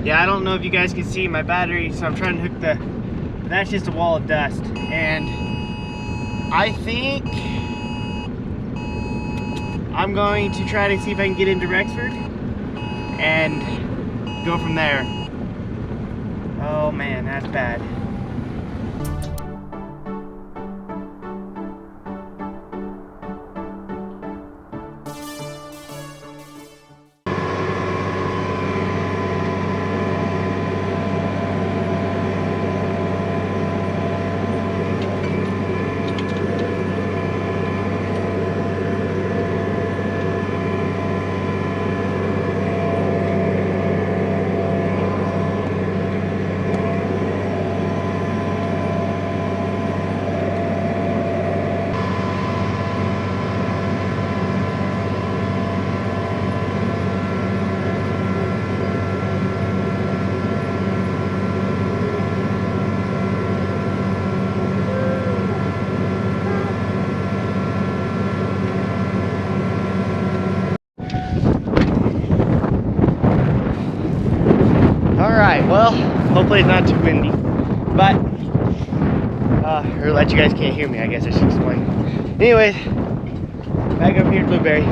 Yeah, I don't know if you guys can see my battery, so I'm trying to hook the, that's just a wall of dust. And I think I'm going to try to see if I can get into Rexford and go from there. Oh man, that's bad. Alright, well, hopefully it's not too windy, but, or that you guys can't hear me, I guess I should explain. Anyways, back up here at Blueberry.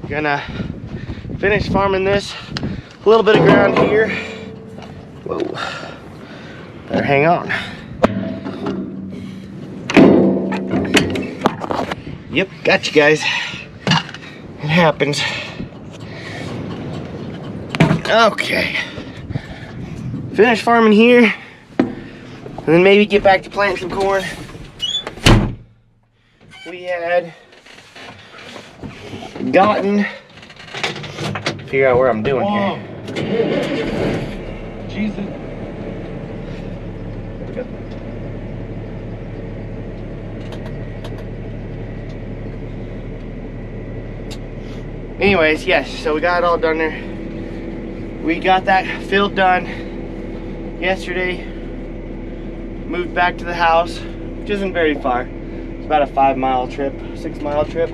Gonna finish farming this. A little bit of ground here. Whoa, better hang on. Yep, got you guys. It happens. Okay, finish farming here, and then maybe get back to planting some corn. We had gotten, figure out where I'm doing here. Jesus. There we go. Anyways, yes, so we got it all done there. We got that field done yesterday, moved back to the house, which isn't very far. It's about a 5-mile trip, 6-mile trip.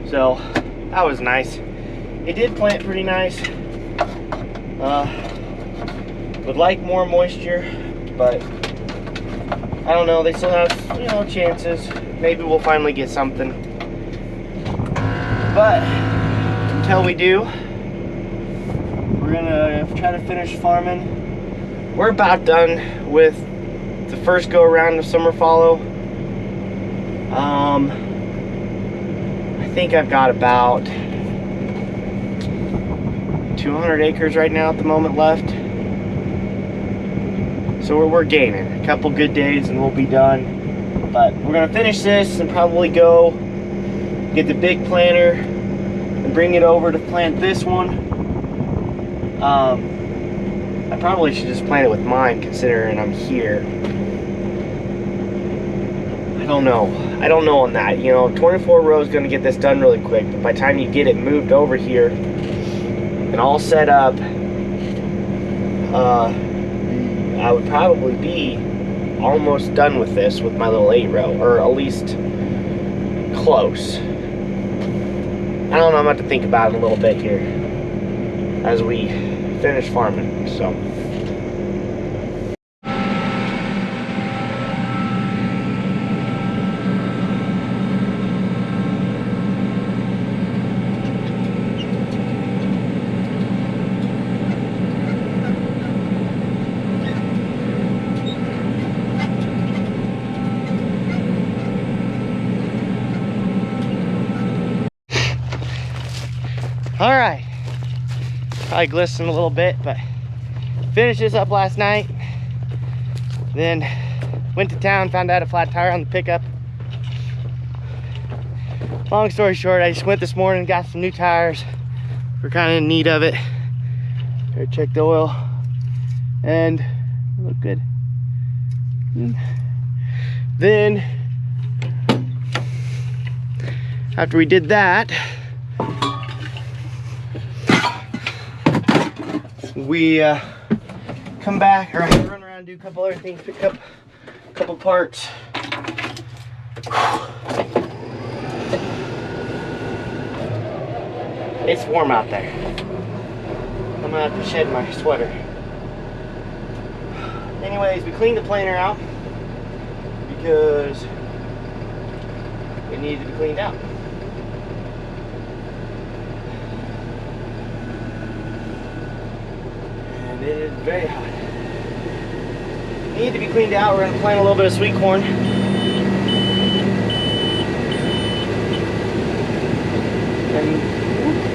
So that was nice. It did plant pretty nice. Would like more moisture, but I don't know, they still have, you know, chances. Maybe we'll finally get something. But until we do, we're gonna try to finish farming. We're about done with the first go around of summer fallow. I think I've got about 200 acres right now at the moment left. So we're gaining a couple good days and we'll be done. But we're gonna finish this and probably go get the big planter and bring it over to plant this one. I probably should just plant it with mine considering I'm here. I don't know on that, you know. 24 rows gonna get this done really quick, but by the time you get it moved over here and all set up, I would probably be almost done with this with my little 8-row, or at least close. I don't know, I'm about to think about it a little bit here as we finish farming, so. All right, probably glistened a little bit, but finished this up last night. Then went to town, found out a flat tire on the pickup. Long story short, I just went this morning, got some new tires. We're kind of in need of it. Here, check the oil, and look good. Then after we did that, we come back, or I run around and do a couple other things, pick up a couple parts. It's warm out there. I'm gonna have to shed my sweater. Anyways, we cleaned the planter out because it needed to be cleaned out. And it is very hot. It needed to be cleaned out. We're gonna plant a little bit of sweet corn. And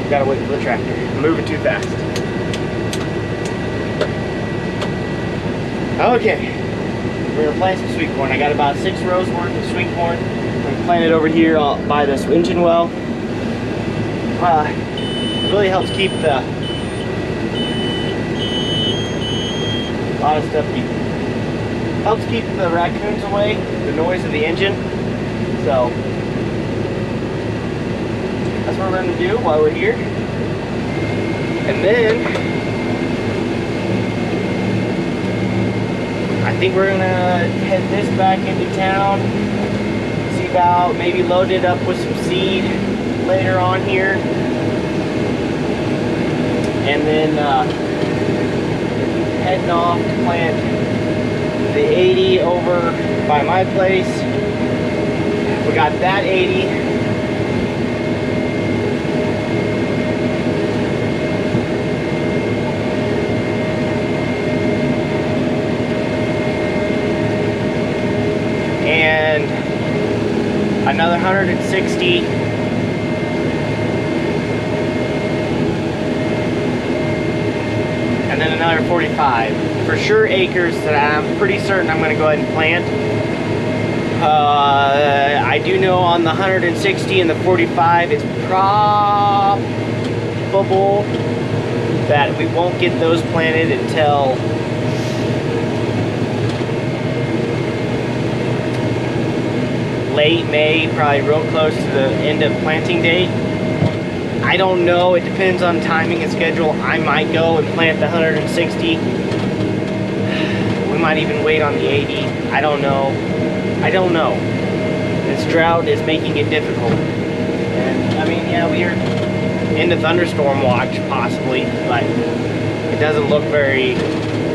gotta wait for the tractor. I'm moving too fast. Okay, we're gonna plant some sweet corn. I got about 6 rows worth of sweet corn. I'm gonna plant it over here by this engine well. It really helps keep a lot of stuff. Helps keep the raccoons away, the noise of the engine. So that's what we're gonna do while we're here. And then I think we're gonna head this back into town, see about maybe load it up with some seed later on here, and then heading off to plant the 80 over by my place. We got that 80. And another 160, and then another 45 for sure acres that I'm pretty certain I'm going to go ahead and plant. I do know on the 160 and the 45 it's probable that we won't get those planted until late May, probably real close to the end of planting date. I don't know, it depends on timing and schedule. I might go and plant the 160. We might even wait on the 80. I don't know. This drought is making it difficult. And I mean, yeah, we are into thunderstorm watch possibly, but it doesn't look very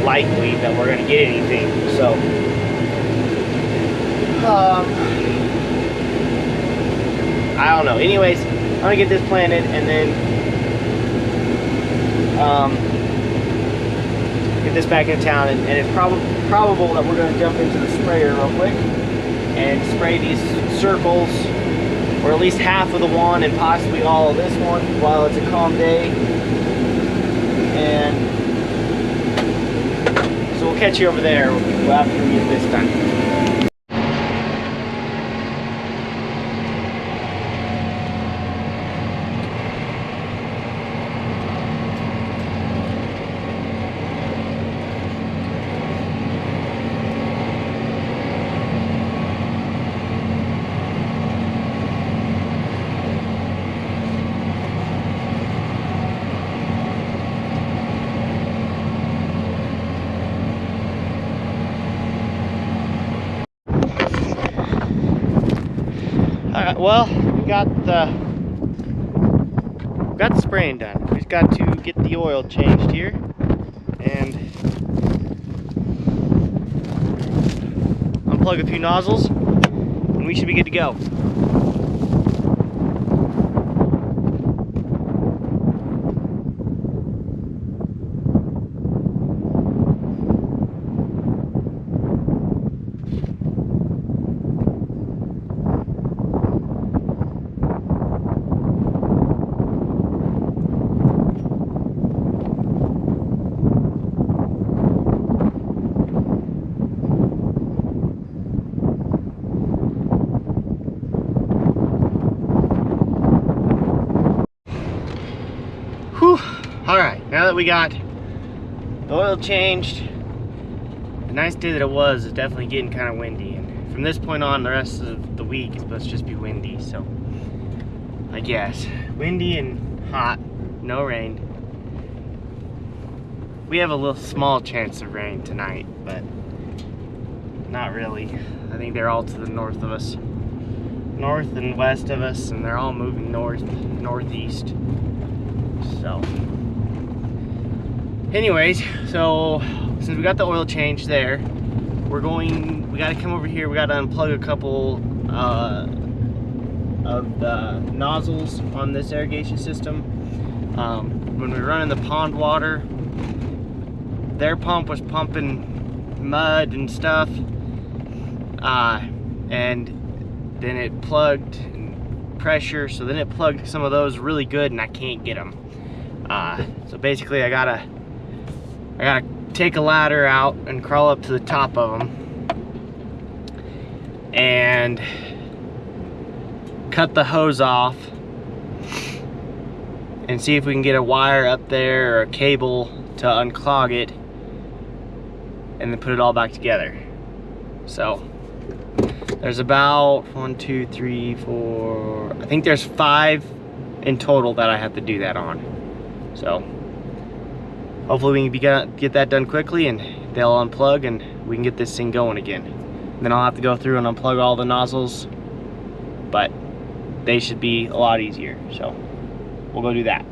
likely that we're gonna get anything. So I don't know. Anyways, I'm gonna get this planted and then get this back in town, and it's probable that we're gonna jump into the sprayer real quick and spray these circles, or at least half of the one and possibly all of this one while it's a calm day. And so we'll catch you over there after we get this done. Alright, well, we got the spraying done. We've got to get the oil changed here and unplug a few nozzles, and we should be good to go. Alright, now that we got the oil changed, the nice day that it was is definitely getting kind of windy, and from this point on the rest of the week is supposed to just be windy, so I guess windy and hot, no rain. We have a little small chance of rain tonight, but not really. I think they're all to the north of us, north and west of us, and they're all moving northeast. So anyways, so since we got the oil change there, we got to come over here. We got to unplug a couple of the nozzles on this irrigation system. When we were running the pond water, their pump was pumping mud and stuff, and then it plugged pressure, so then it plugged some of those really good, and I can't get them. So basically I gotta take a ladder out and crawl up to the top of them and cut the hose off and see if we can get a wire up there or a cable to unclog it, and then put it all back together. So there's about 1, 2, 3, 4, I think there's 5 in total that I have to do that on. So hopefully we can get that done quickly and they'll unplug and we can get this thing going again. And then I'll have to go through and unplug all the nozzles, but they should be a lot easier. So we'll go do that.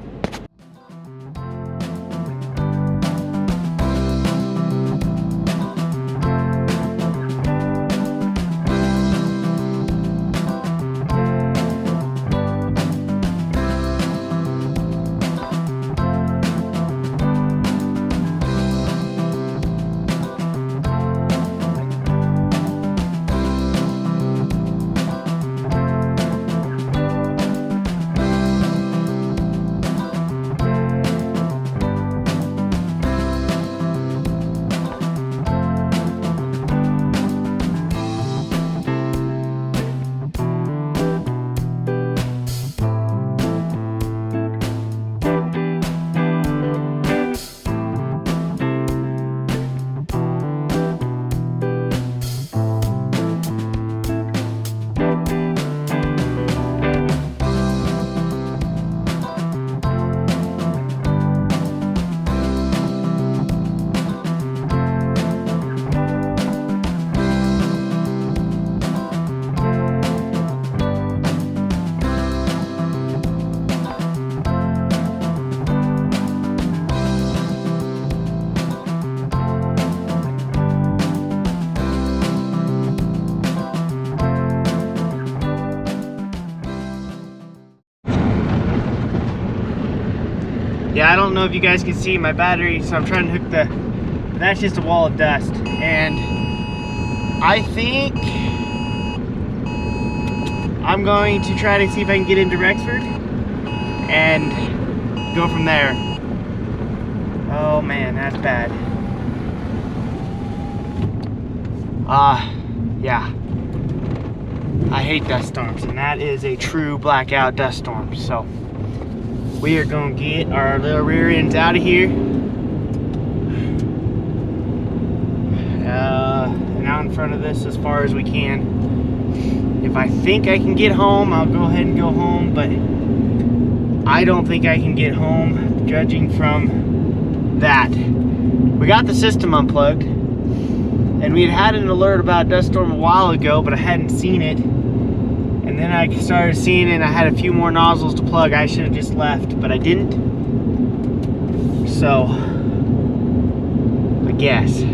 Yeah, I don't know if you guys can see my battery, so I'm trying to hook that's just a wall of dust. And I think I'm going to try to see if I can get into Rexford and go from there. Oh man, that's bad. Yeah. I hate dust storms, and that is a true blackout dust storm. So we are gonna get our little rear ends out of here. And out in front of this as far as we can. If I think I can get home, I'll go ahead and go home, but I don't think I can get home, judging from that. We got the system unplugged, and we had an alert about dust storm a while ago, but I hadn't seen it. And then I started seeing it, and I had a few more nozzles to plug. I should have just left, but I didn't. So, I guess.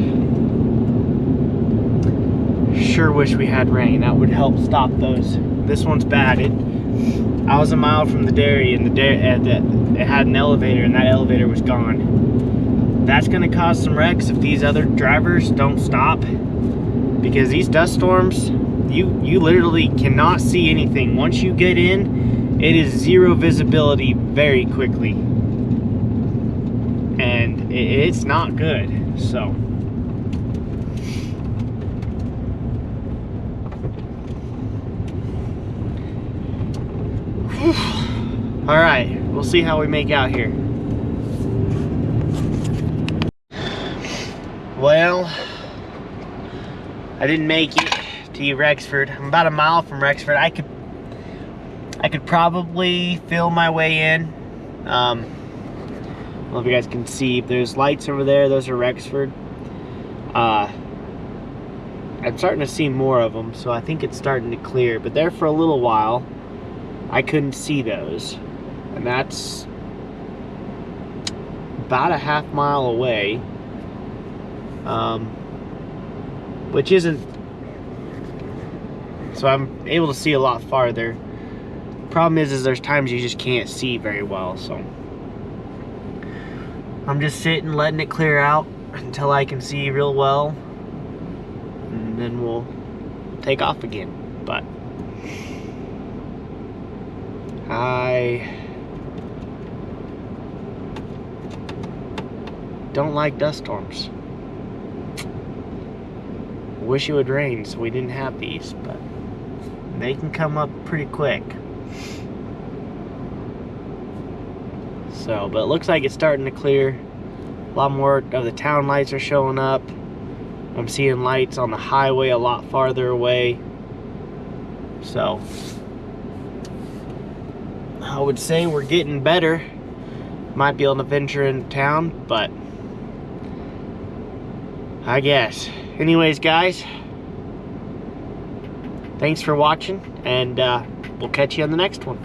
Sure wish we had rain. That would help stop those. This one's bad. I was a mile from the dairy, and it had an elevator, and that elevator was gone. That's going to cause some wrecks if these other drivers don't stop, because these dust storms, you literally cannot see anything. Once you get in, it is zero visibility very quickly, and it's not good. So all right, we'll see how we make out here. Well, I didn't make it to Rexford. I'm about a mile from Rexford. I could probably feel my way in. I don't know if you guys can see, there's lights over there. Those are Rexford. I'm starting to see more of them, so I think it's starting to clear. But there for a little while, I couldn't see those, and that's about a half-mile away, which isn't, so I'm able to see a lot farther. Problem is there's times you just can't see very well, so I'm just sitting, letting it clear out until I can see real well, and then we'll take off again. But I don't like dust storms. Wish it would rain so we didn't have these, but they can come up pretty quick. So, but it looks like it's starting to clear. A lot more of the town lights are showing up. I'm seeing lights on the highway a lot farther away. So, I would say we're getting better. Might be able to venture into town, but I guess. Anyways, guys, thanks for watching, and we'll catch you on the next one.